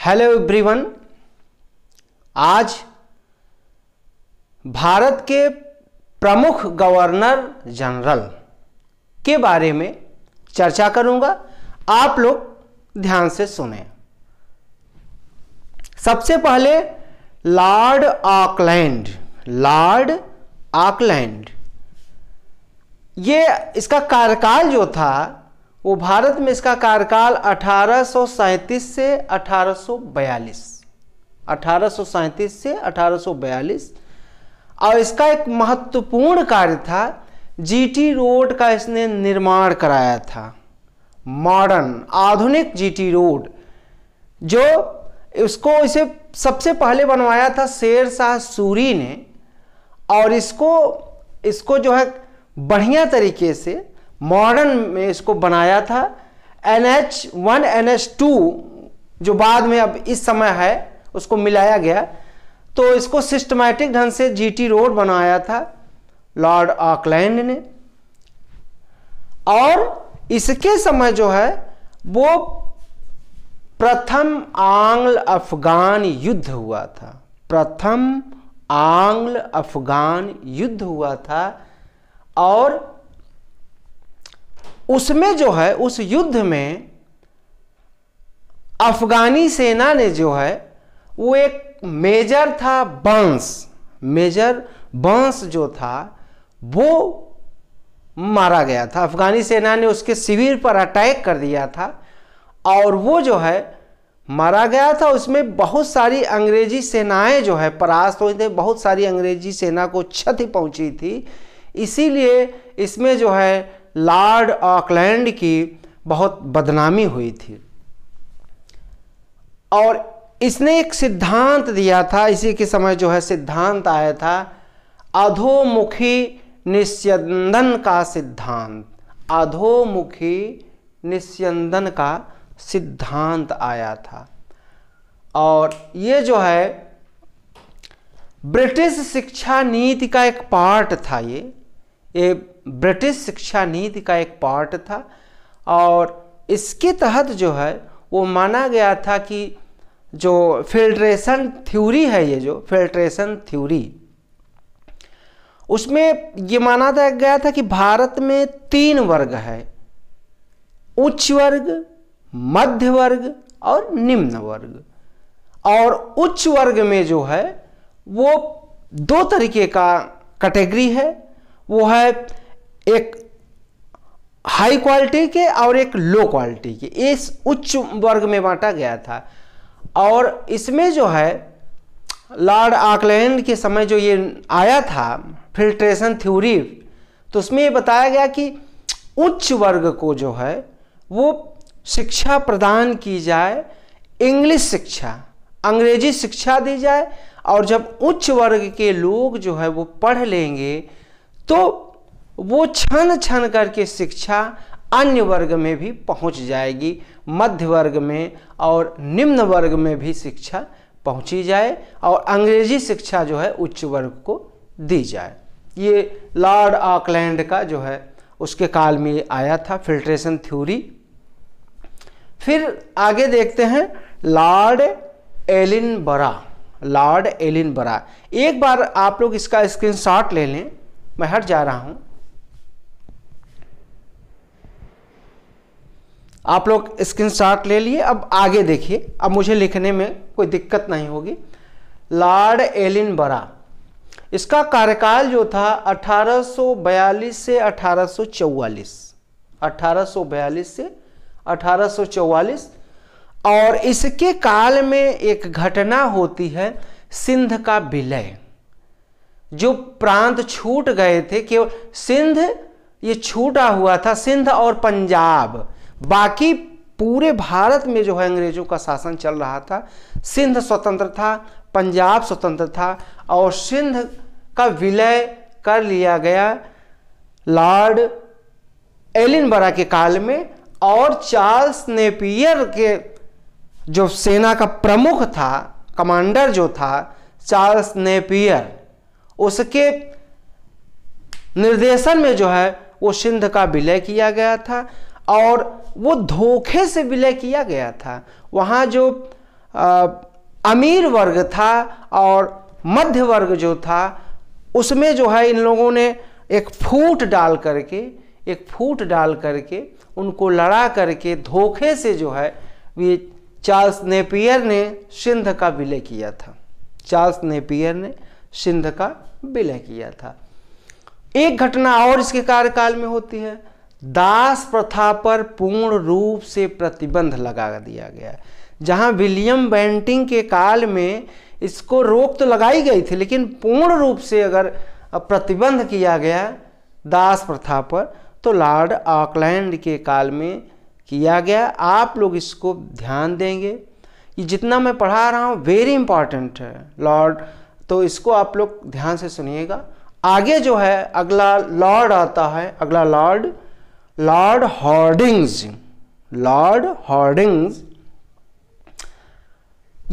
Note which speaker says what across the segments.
Speaker 1: Hello everyone. आज भारत के प्रमुख गवर्नर जनरल के बारे में चर्चा करूंगा, आप लोग ध्यान से सुने। सबसे पहले लॉर्ड ऑकलैंड, ये इसका कार्यकाल जो था वो भारत में इसका कार्यकाल 1837 से 1842 और इसका एक महत्वपूर्ण कार्य था, जीटी रोड का इसने निर्माण कराया था। मॉडर्न आधुनिक जीटी रोड जो इसे सबसे पहले बनवाया था शेर शाह सूरी ने, और इसको जो है बढ़िया तरीके से मॉडर्न में इसको बनाया था। NH1 NH2 जो बाद में अब इस समय है उसको मिलाया गया, तो इसको सिस्टमैटिक ढंग से जीटी रोड बनाया था लॉर्ड ऑकलैंड ने। और इसके समय जो है वो प्रथम आंग्ल अफगान युद्ध हुआ था। और उसमें जो है उस युद्ध में अफगानी सेना ने जो है वो एक मेजर बंस जो था वो मारा गया था। अफगानी सेना ने उसके शिविर पर अटैक कर दिया था और वो जो है मारा गया था। उसमें बहुत सारी अंग्रेजी सेनाएं जो है परास्त हुई थी, बहुत सारी अंग्रेजी सेना को क्षति पहुंची थी। इसीलिए इसमें जो है लॉर्ड ऑकलैंड की बहुत बदनामी हुई थी। और इसने एक सिद्धांत दिया था, इसी के समय जो है सिद्धांत आया था अधोमुखी निस्यंदन का सिद्धांत आया था। और ये जो है ब्रिटिश शिक्षा नीति का एक पार्ट था। ये ब्रिटिश शिक्षा नीति का एक पार्ट था और इसके तहत जो है वो माना गया था कि जो फिल्ट्रेशन थ्योरी है, ये जो फिल्ट्रेशन थ्योरी, उसमें ये माना गया था कि भारत में 3 वर्ग है, उच्च वर्ग, मध्य वर्ग और निम्न वर्ग। और उच्च वर्ग में जो है वो 2 तरीके का कैटेगरी है, वो है एक हाई क्वालिटी के और एक लो क्वालिटी के। इस उच्च वर्ग में बांटा गया था। और इसमें जो है लॉर्ड ऑकलैंड के समय जो ये आया था फिल्ट्रेशन थ्योरी, तो उसमें ये बताया गया कि उच्च वर्ग को जो है वो शिक्षा प्रदान की जाए, इंग्लिश शिक्षा, अंग्रेजी शिक्षा दी जाए। और जब उच्च वर्ग के लोग जो है वो पढ़ लेंगे तो वो छन करके शिक्षा अन्य वर्ग में भी पहुंच जाएगी, मध्य वर्ग में और निम्न वर्ग में भी शिक्षा पहुंची जाए और अंग्रेजी शिक्षा जो है उच्च वर्ग को दी जाए। ये लॉर्ड ऑकलैंड का जो है उसके काल में आया था फिल्ट्रेशन थ्योरी। फिर आगे देखते हैं लॉर्ड एलिनबरा। एक बार आप लोग इसका स्क्रीनशॉट ले लें, मैं हट जा रहा हूं। आप लोग स्क्रीनशॉट ले लिए, अब आगे देखिए, अब मुझे लिखने में कोई दिक्कत नहीं होगी। लॉर्ड एलिनबरा, इसका कार्यकाल जो था 1842 से 1844 और इसके काल में एक घटना होती है सिंध का विलय। जो प्रांत छूट गए थे कि सिंध ये छूटा हुआ था, सिंध और पंजाब, बाकी पूरे भारत में जो है अंग्रेजों का शासन चल रहा था। सिंध स्वतंत्र था, पंजाब स्वतंत्र था और सिंध का विलय कर लिया गया लॉर्ड एलिनबरा के काल में। और चार्ल्स नेपियर के जो सेना का प्रमुख था, कमांडर जो था चार्ल्स नेपियर, उसके निर्देशन में जो है वो सिंध का विलय किया गया था। और वो धोखे से विलय किया गया था। वहाँ जो अमीर वर्ग था और मध्य वर्ग जो था उसमें जो है इन लोगों ने एक फूट डाल करके उनको लड़ा करके धोखे से जो है ये चार्ल्स नेपियर ने सिंध का विलय किया था। चार्ल्स नेपियर ने सिंध का विलय किया था। एक घटना और इसके कार्यकाल में होती है, दास प्रथा पर पूर्ण रूप से प्रतिबंध लगा दिया गया। जहां विलियम बेंटिंक के काल में इसको रोक तो लगाई गई थी, लेकिन पूर्ण रूप से अगर प्रतिबंध किया गया दास प्रथा पर तो लॉर्ड ऑकलैंड के काल में किया गया। आप लोग इसको ध्यान देंगे, ये जितना मैं पढ़ा रहा हूँ वेरी इंपॉर्टेंट है लॉर्ड, तो इसको आप लोग ध्यान से सुनिएगा। आगे जो है अगला लॉर्ड आता है, अगला लॉर्ड हॉर्डिंग्स।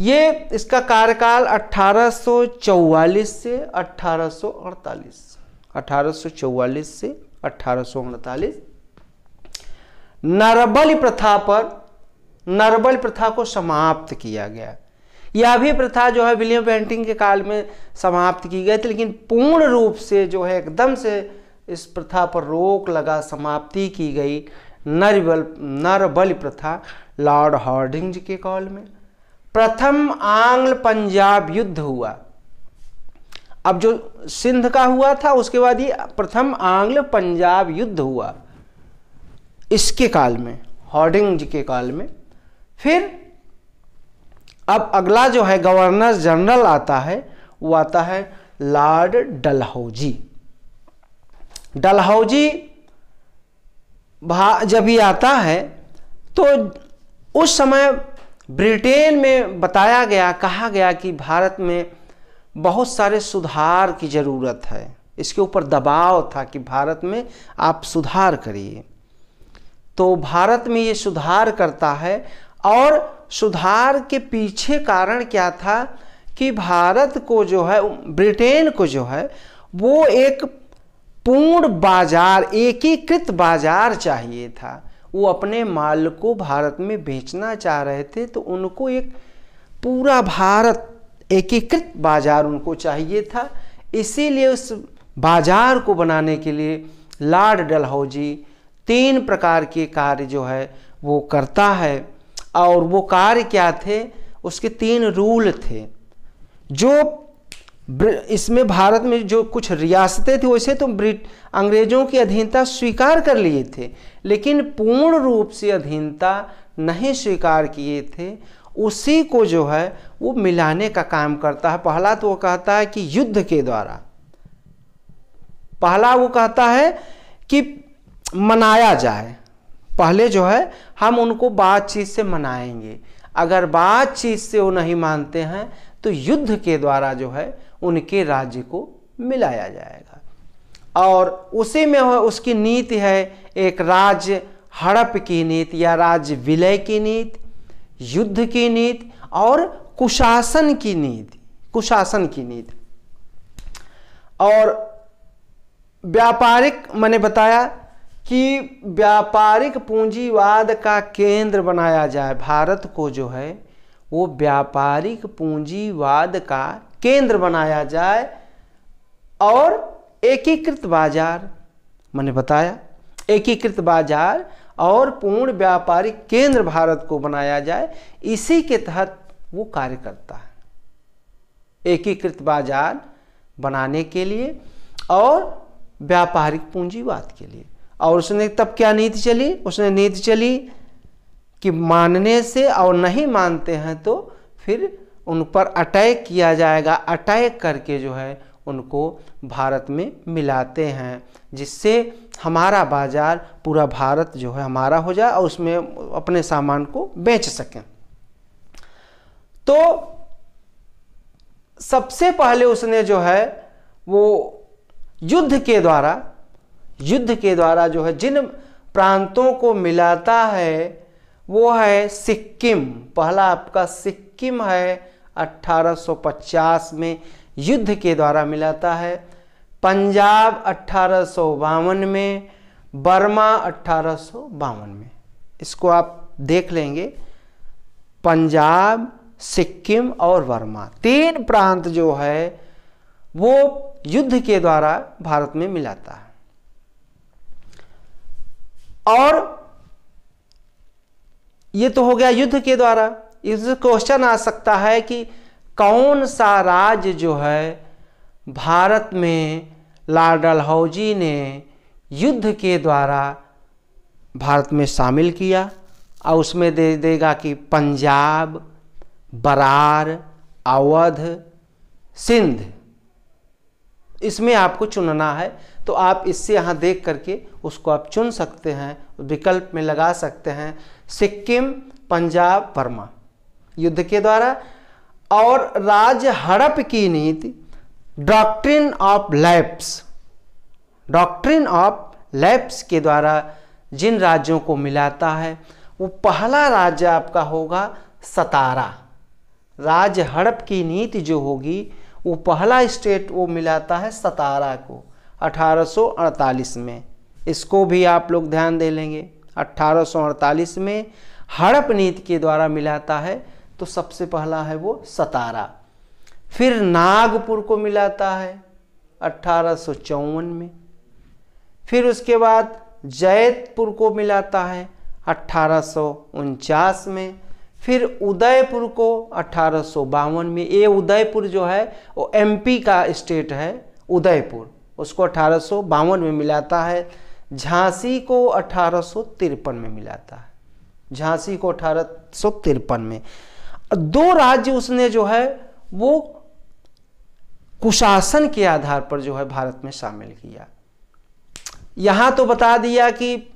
Speaker 1: ये इसका कार्यकाल 1844 से 1848, 1844 से 1848। नरबली प्रथा को समाप्त किया गया। यह भी प्रथा जो है विलियम बेंटिंक के काल में समाप्त की गई थी, लेकिन पूर्ण रूप से जो है एकदम से इस प्रथा पर रोक लगा, समाप्ति की गई नरबली प्रथा लॉर्ड हॉर्डिंग्स के काल में। प्रथम आंग्ल पंजाब युद्ध हुआ। अब जो सिंध का हुआ था उसके बाद ये प्रथम आंग्ल पंजाब युद्ध हुआ इसके काल में, हॉर्डिंग्स के काल में। फिर अब अगला जो है गवर्नर जनरल आता है, वो आता है लॉर्ड डलहौजी। डलहौजी जब ये आता है तो उस समय ब्रिटेन में बताया गया, कहा गया कि भारत में बहुत सारे सुधार की ज़रूरत है। इसके ऊपर दबाव था कि भारत में आप सुधार करिए। तो भारत में ये सुधार करता है, और सुधार के पीछे कारण क्या था कि भारत को जो है, ब्रिटेन को जो है वो एक पूर्ण बाजार, एकीकृत बाजार चाहिए था। वो अपने माल को भारत में बेचना चाह रहे थे, तो उनको एक पूरा भारत एकीकृत बाजार उनको चाहिए था। इसीलिए उस बाजार को बनाने के लिए लॉर्ड डलहौजी 3 प्रकार के कार्य जो है वो करता है। और वो कार्य क्या थे, उसके 3 रूल थे। जो इसमें भारत में जो कुछ रियासतें थी वैसे तो अंग्रेजों की अधीनता स्वीकार कर लिए थे, लेकिन पूर्ण रूप से अधीनता नहीं स्वीकार किए थे। उसी को जो है वो मिलाने का काम करता है। पहला तो वो कहता है कि युद्ध के द्वारा, पहला वो कहता है कि मनाया जाए। पहले जो है हम उनको बातचीत से मनाएंगे, अगर बातचीत से वो नहीं मानते हैं तो युद्ध के द्वारा जो है उनके राज्य को मिलाया जाएगा। और उसी में उसकी नीति है एक राज्य हड़प की नीति या राज्य विलय की नीति, युद्ध की नीति और कुशासन की नीति। और व्यापारिक, मैंने बताया कि व्यापारिक पूंजीवाद का केंद्र बनाया जाए। भारत को जो है वो व्यापारिक पूंजीवाद का केंद्र बनाया जाए। और एकीकृत बाजार, मैंने बताया एकीकृत बाजार और पूर्ण व्यापारिक केंद्र भारत को बनाया जाए। इसी के तहत वो कार्य करता है, एकीकृत बाजार बनाने के लिए और व्यापारिक पूंजीवाद के लिए। और उसने तब क्या नीति चली, उसने नीति चली कि मानने से और नहीं मानते हैं तो फिर उन पर अटैक किया जाएगा। अटैक करके जो है उनको भारत में मिलाते हैं, जिससे हमारा बाजार, पूरा भारत जो है हमारा हो जाए और उसमें अपने सामान को बेच सकें। तो सबसे पहले उसने जो है वो युद्ध के द्वारा जो है जिन प्रांतों को मिलाता है वो है सिक्किम। पहला आपका सिक्किम है 1850 में युद्ध के द्वारा मिलाता है। पंजाब 1852 में, बर्मा 1852 में। इसको आप देख लेंगे, पंजाब सिक्किम और वर्मा, 3 प्रांत जो है वो युद्ध के द्वारा भारत में मिलाता है। और ये तो हो गया युद्ध के द्वारा। इस क्वेश्चन आ सकता है कि कौन सा राज्य जो है भारत में लॉर्ड डलहौजी ने युद्ध के द्वारा भारत में शामिल किया, और उसमें दे देगा कि पंजाब, बरार, अवध, सिंध। इसमें आपको चुनना है, तो आप इससे यहाँ देख करके उसको आप चुन सकते हैं, विकल्प में लगा सकते हैं सिक्किम, पंजाब, बर्मा युद्ध के द्वारा। और राज्य हड़प की नीति, doctrine of lapse, doctrine of lapse के द्वारा जिन राज्यों को मिलाता है वो पहला राज्य आपका होगा सतारा। राज्य हड़प की नीति जो होगी वो पहला स्टेट वो मिलाता है सतारा को 1848 में। इसको भी आप लोग ध्यान दे लेंगे, 1848 में हड़प नीति के द्वारा मिलाता है, तो सबसे पहला है वो सतारा। फिर नागपुर को मिलाता है 1854 में। फिर उसके बाद जैतपुर को मिलाता है 1849 में। फिर उदयपुर को 1852 में। ये उदयपुर जो है वो एमपी का स्टेट है, उदयपुर, उसको 1852 में मिलाता है। झांसी को 1853 में मिलाता है, झांसी को 1853 में। 2 राज्य उसने जो है वो कुशासन के आधार पर जो है भारत में शामिल किया। यहां तो बता दिया कि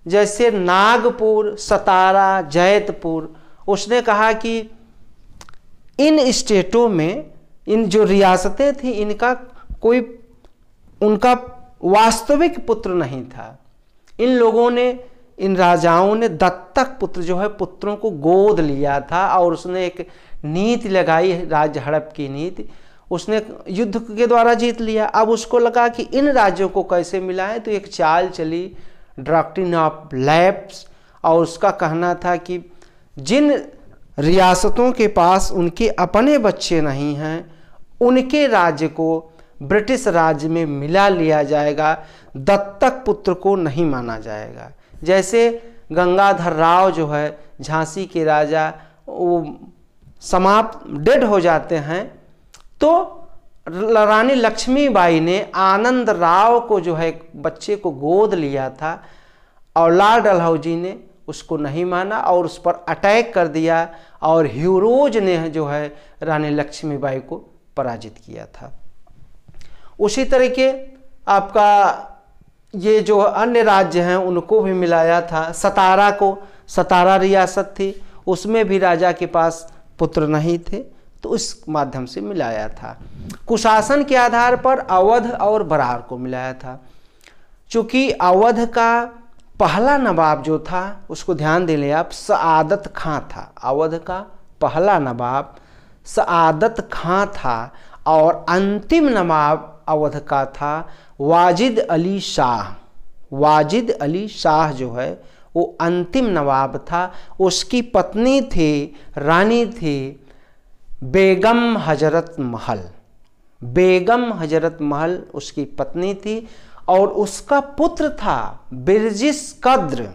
Speaker 1: जैसे नागपुर, सतारा, जैतपुर, उसने कहा कि इन स्टेटों में, इन जो रियासतें थी, इनका कोई उनका वास्तविक पुत्र नहीं था। इन लोगों ने, इन राजाओं ने दत्तक पुत्र जो है पुत्रों को गोद लिया था, और उसने एक नीति लगाई, राज्य हड़प की नीति, उसने युद्ध के द्वारा जीत लिया। अब उसको लगा कि इन राज्यों को कैसे मिलाएं, तो एक चाल चली डॉक्ट्रिन ऑफ लैप्स, और उसका कहना था कि जिन रियासतों के पास उनके अपने बच्चे नहीं हैं, उनके राज्य को ब्रिटिश राज्य में मिला लिया जाएगा, दत्तक पुत्र को नहीं माना जाएगा। जैसे गंगाधर राव जो है झांसी के राजा, वो समाप्त डेड हो जाते हैं, तो रानी लक्ष्मीबाई ने आनंद राव को जो है बच्चे को गोद लिया था, और लॉर्ड डलहौजी ने उसको नहीं माना और उस पर अटैक कर दिया, और ह्यूरोज ने जो है रानी लक्ष्मीबाई को पराजित किया था। उसी तरीके आपका ये जो अन्य राज्य हैं उनको भी मिलाया था। सतारा को, सतारा रियासत थी, उसमें भी राजा के पास पुत्र नहीं थे, तो इस माध्यम से मिलाया था। कुशासन के आधार पर अवध और बरार को मिलाया था। चूंकि अवध का पहला नवाब जो था, उसको ध्यान दे लें आप, सआदत खां था। अवध का पहला नवाब सआदत खां था, और अंतिम नवाब अवध का था वाजिद अली शाह। वाजिद अली शाह जो है वो अंतिम नवाब था। उसकी पत्नी थी, रानी थी बेगम हजरत महल। बेगम हजरत महल उसकी पत्नी थी, और उसका पुत्र था बिरजिस कद्र,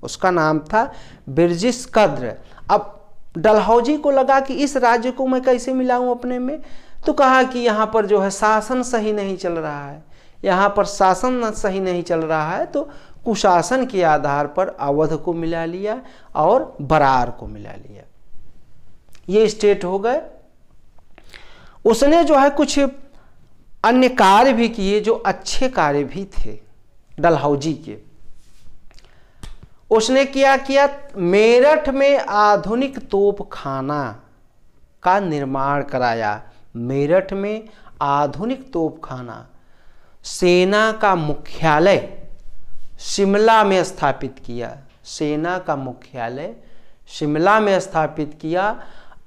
Speaker 1: उसका नाम था बिरजिस कद्र। अब डलहौजी को लगा कि इस राज्य को मैं कैसे मिलाऊं अपने में, तो कहा कि यहाँ पर जो है शासन सही नहीं चल रहा है, यहाँ पर शासन सही नहीं चल रहा है, तो कुशासन के आधार पर अवध को मिला लिया और बरार को मिला लिया। ये स्टेट हो गए। उसने जो है कुछ अन्य कार्य भी किए जो अच्छे कार्य भी थे डलहौजी के। उसने क्या किया, मेरठ में आधुनिक तोपखाना का निर्माण कराया। मेरठ में आधुनिक तोपखाना, सेना का मुख्यालय शिमला में स्थापित किया। सेना का मुख्यालय शिमला में स्थापित किया,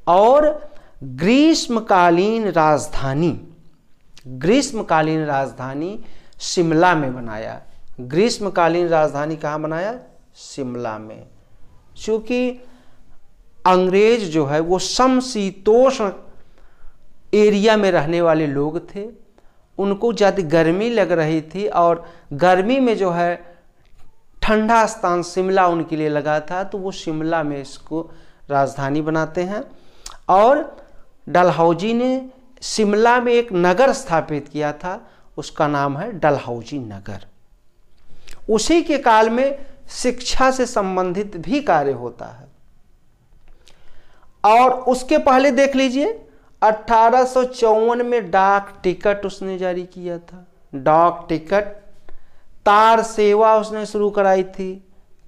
Speaker 1: और ग्रीष्मकालीन राजधानी शिमला में बनाया। ग्रीष्मकालीन राजधानी कहाँ बनाया? शिमला में। चूँकि अंग्रेज जो है वो समशीतोष्ण एरिया में रहने वाले लोग थे, उनको ज़्यादा गर्मी लग रही थी और गर्मी में जो है ठंडा स्थान शिमला उनके लिए लगा था, तो वो शिमला में इसको राजधानी बनाते हैं। और डलहौजी ने शिमला में एक नगर स्थापित किया था, उसका नाम है डलहौजी नगर। उसी के काल में शिक्षा से संबंधित भी कार्य होता है। और उसके पहले देख लीजिए 1854 में डाक टिकट उसने जारी किया था। डाक टिकट, तार सेवा उसने शुरू कराई थी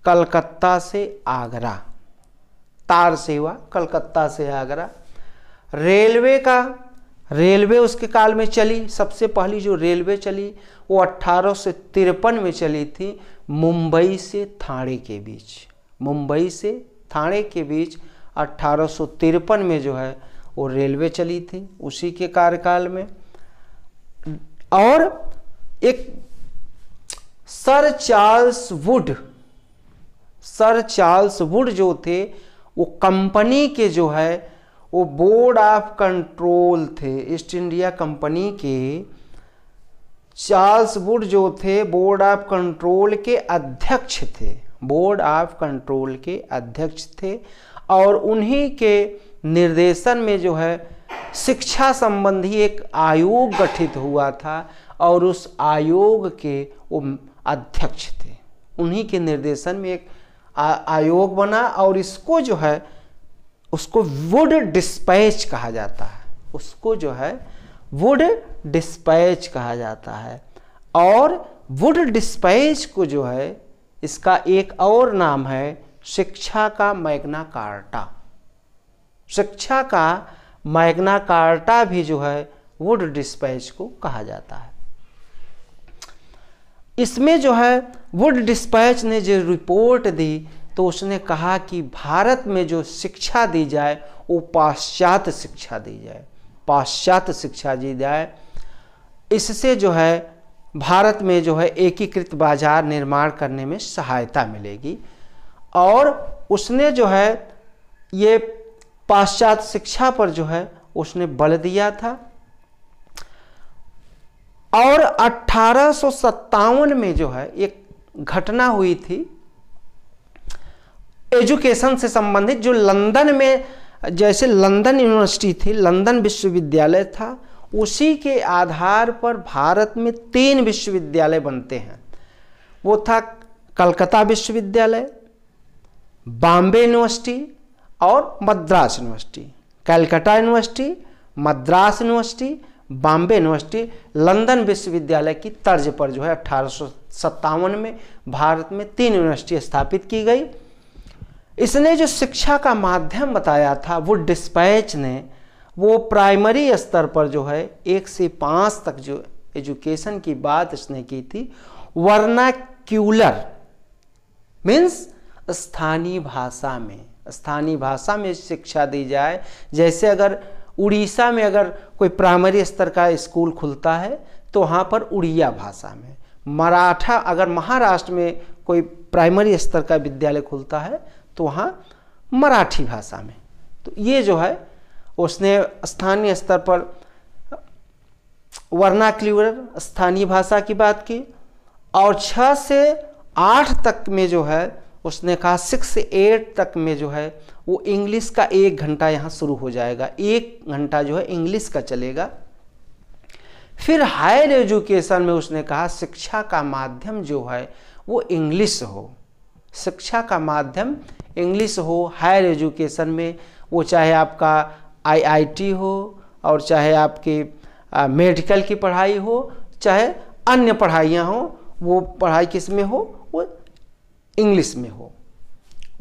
Speaker 1: कलकत्ता से आगरा, तार सेवा कलकत्ता से आगरा। रेलवे उसके काल में चली। सबसे पहली जो रेलवे चली वो 1853 में चली थी, मुंबई से थाने के बीच। मुंबई से थाने के बीच 1853 में जो है वो रेलवे चली थी, उसी के कार्यकाल में। और एक सर चार्ल्स वुड जो थे वो कंपनी के जो है वो बोर्ड ऑफ कंट्रोल थे। ईस्ट इंडिया कंपनी के चार्ल्स वुड जो थे बोर्ड ऑफ कंट्रोल के अध्यक्ष थे, बोर्ड ऑफ कंट्रोल के अध्यक्ष थे। और उन्हीं के निर्देशन में जो है शिक्षा संबंधी एक आयोग गठित हुआ था और उस आयोग के वो अध्यक्ष थे। उन्हीं के निर्देशन में एक आयोग बना और इसको जो है उसको वुड डिस्पैच कहा जाता है, उसको जो है वुड डिस्पैच कहा जाता है। और वुड डिस्पैच को जो है इसका एक और नाम है शिक्षा का मैग्ना कार्टा। शिक्षा का मैग्ना कार्टा भी जो है वुड डिस्पैच को कहा जाता है। इसमें जो है वुड डिस्पैच ने जो रिपोर्ट दी तो उसने कहा कि भारत में जो शिक्षा दी जाए वो पाश्चात्य शिक्षा दी जाए, पाश्चात्य शिक्षा दी जाए। इससे जो है भारत में जो है एकीकृत बाजार निर्माण करने में सहायता मिलेगी। और उसने जो है ये पाश्चात्य शिक्षा पर जो है उसने बल दिया था। और 1857 में जो है एक घटना हुई थी एजुकेशन से संबंधित, जो लंदन में, जैसे लंदन यूनिवर्सिटी थी, लंदन विश्वविद्यालय था, उसी के आधार पर भारत में 3 विश्वविद्यालय बनते हैं। वो था कलकत्ता विश्वविद्यालय, बॉम्बे यूनिवर्सिटी और Madras university. Calcutta university, Madras university, Bombay university London विश्वविद्यालय की तर्ज पर जो है 1857 में भारत में 3 यूनिवर्सिटी स्थापित की गई। इसने जो शिक्षा का माध्यम बताया था वुड डिस्पैच ने, वो प्राइमरी स्तर पर जो है 1 से 5 तक जो एजुकेशन की बात इसने की थी। वर्नाक्यूलर मीन्स स्थानीय भाषा में, स्थानीय भाषा में शिक्षा दी जाए। जैसे अगर उड़ीसा में अगर कोई प्राइमरी स्तर का स्कूल खुलता है तो वहाँ पर उड़िया भाषा में, मराठा अगर महाराष्ट्र में कोई प्राइमरी स्तर का विद्यालय खुलता है तो वहाँ मराठी भाषा में। तो ये जो है उसने स्थानीय स्तर पर वर्नाक्यूलर स्थानीय भाषा की बात की। और 6 से 8 तक में जो है उसने कहा 6 से 8 तक में जो है वो इंग्लिश का 1 घंटा यहाँ शुरू हो जाएगा, 1 घंटा जो है इंग्लिश का चलेगा। फिर हायर एजुकेशन में उसने कहा शिक्षा का माध्यम जो है वो इंग्लिश हो, शिक्षा का माध्यम इंग्लिश हो। हायर एजुकेशन में वो चाहे आपका IIT हो और चाहे आपकी मेडिकल की पढ़ाई हो, चाहे अन्य पढ़ाइयाँ हो, वो पढ़ाई किस में हो, वो इंग्लिश में हो,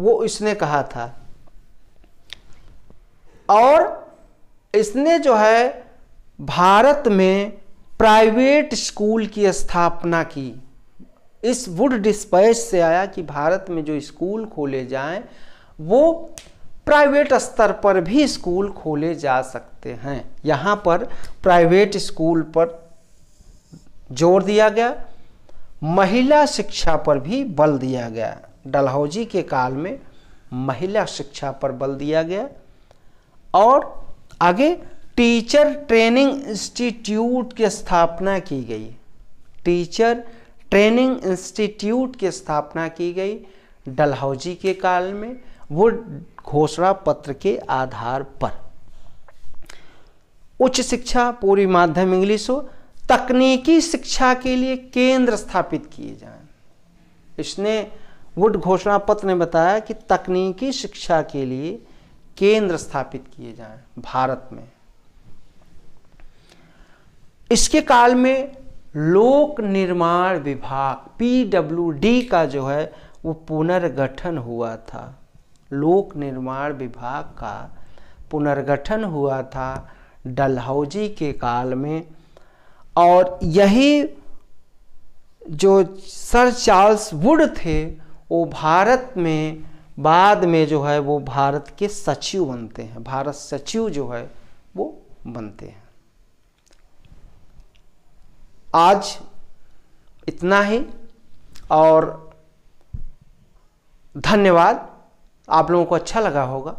Speaker 1: वो इसने कहा था। और इसने जो है भारत में प्राइवेट स्कूल की स्थापना की। इस वुड डिस्पैच से आया कि भारत में जो स्कूल खोले जाएं वो प्राइवेट स्तर पर भी स्कूल खोले जा सकते हैं। यहाँ पर प्राइवेट स्कूल पर जोर दिया गया, महिला शिक्षा पर भी बल दिया गया। डलहौजी के काल में महिला शिक्षा पर बल दिया गया। और आगे टीचर ट्रेनिंग इंस्टीट्यूट की स्थापना की गई। टीचर ट्रेनिंग इंस्टीट्यूट की स्थापना की गई डलहौजी के काल में, वो घोषणा पत्र के आधार पर। उच्च शिक्षा पूरी माध्यम इंग्लिश हो। तकनीकी शिक्षा के लिए केंद्र स्थापित किए जाएं। इसने वुड घोषणा पत्र ने बताया कि तकनीकी शिक्षा के लिए केंद्र स्थापित किए जाएं भारत में। इसके काल में लोक निर्माण विभाग PWD का जो है वो पुनर्गठन हुआ था। लोक निर्माण विभाग का पुनर्गठन हुआ था डलहौजी के काल में। और यही जो सर चार्ल्स वुड थे वो भारत में बाद में जो है वो भारत के सचिव बनते हैं। भारत सचिव जो है वो बनते हैं। आज इतना ही और धन्यवाद। आप लोगों को अच्छा लगा होगा।